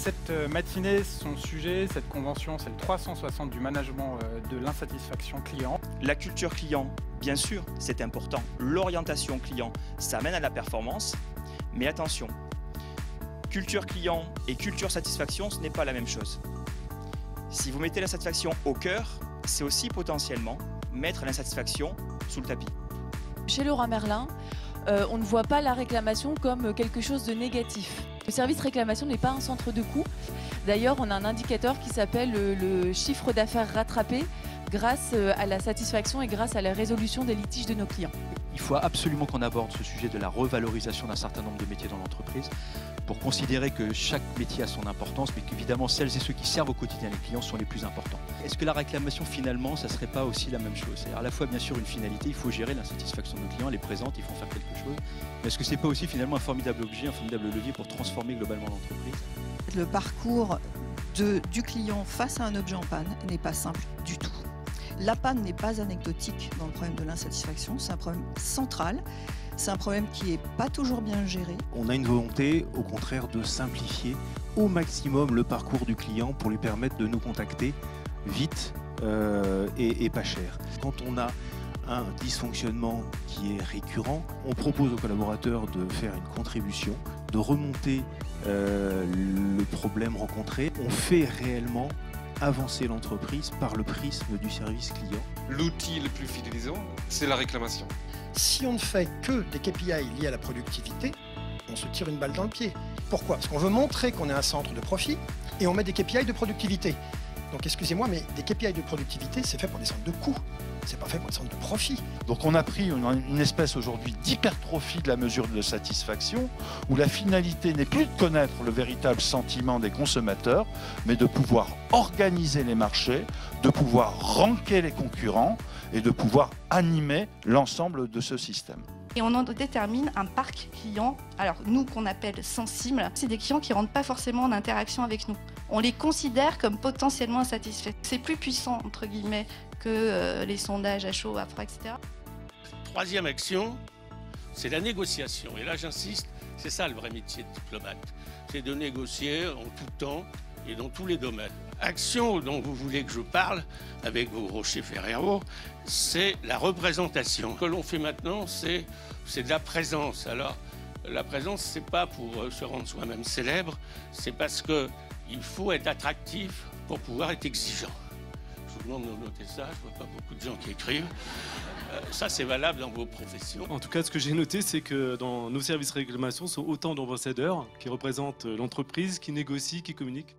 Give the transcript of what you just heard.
Cette matinée, son sujet, cette convention, c'est le 360 du management de l'insatisfaction client. La culture client, bien sûr, c'est important. L'orientation client, ça mène à la performance. Mais attention, culture client et culture satisfaction, ce n'est pas la même chose. Si vous mettez la satisfaction au cœur, c'est aussi potentiellement mettre l'insatisfaction sous le tapis. Chez Leroy Merlin, on ne voit pas la réclamation comme quelque chose de négatif. Le service réclamation n'est pas un centre de coût. D'ailleurs, on a un indicateur qui s'appelle le chiffre d'affaires rattrapé grâce à la satisfaction et grâce à la résolution des litiges de nos clients. Il faut absolument qu'on aborde ce sujet de la revalorisation d'un certain nombre de métiers dans l'entreprise pour considérer que chaque métier a son importance, mais qu'évidemment celles et ceux qui servent au quotidien les clients sont les plus importants. Est-ce que la réclamation finalement, ça ne serait pas aussi la même chose? C'est-à-dire à la fois bien sûr une finalité, il faut gérer l'insatisfaction de nos clients, elle est présente, il faut en faire quelque chose, mais est-ce que ce n'est pas aussi finalement un formidable objet, un formidable levier pour transformer globalement l'entreprise? Le parcours du client face à un objet en panne n'est pas simple du tout. La panne n'est pas anecdotique dans le problème de l'insatisfaction, c'est un problème central, c'est un problème qui n'est pas toujours bien géré. On a une volonté, au contraire, de simplifier au maximum le parcours du client pour lui permettre de nous contacter vite et pas cher. Quand on a un dysfonctionnement qui est récurrent, on propose aux collaborateurs de faire une contribution, de remonter le problème rencontré. On fait réellement avancer l'entreprise par le prisme du service client. L'outil le plus fidélisant, c'est la réclamation. Si on ne fait que des KPI liés à la productivité, on se tire une balle dans le pied. Pourquoi? Parce qu'on veut montrer qu'on est un centre de profit et on met des KPI de productivité. Donc excusez-moi, mais des KPI de productivité, c'est fait pour des centres de coûts. C'est pas fait pour des centres de profit. Donc on a pris une espèce aujourd'hui d'hypertrophie de la mesure de satisfaction où la finalité n'est plus de connaître le véritable sentiment des consommateurs, mais de pouvoir organiser les marchés, de pouvoir ranker les concurrents et de pouvoir animer l'ensemble de ce système. Et on en détermine un parc client, alors nous qu'on appelle sensibles, c'est des clients qui ne rentrent pas forcément en interaction avec nous. On les considère comme potentiellement insatisfaits. C'est plus puissant, entre guillemets, que les sondages à chaud, à froid, etc. Troisième action, c'est la négociation. Et là, j'insiste, c'est ça le vrai métier de diplomate. C'est de négocier en tout temps et dans tous les domaines. Action dont vous voulez que je parle avec vos Rocher Ferrero, c'est la représentation. Ce que l'on fait maintenant, c'est de la présence. Alors, la présence, c'est pas pour se rendre soi-même célèbre, c'est parce qu'il faut être attractif pour pouvoir être exigeant. Je vous demande de noter ça, je vois pas beaucoup de gens qui écrivent. Ça, c'est valable dans vos professions. En tout cas, ce que j'ai noté, c'est que dans nos services réclamation sont autant d'ambassadeurs qui représentent l'entreprise, qui négocient, qui communiquent.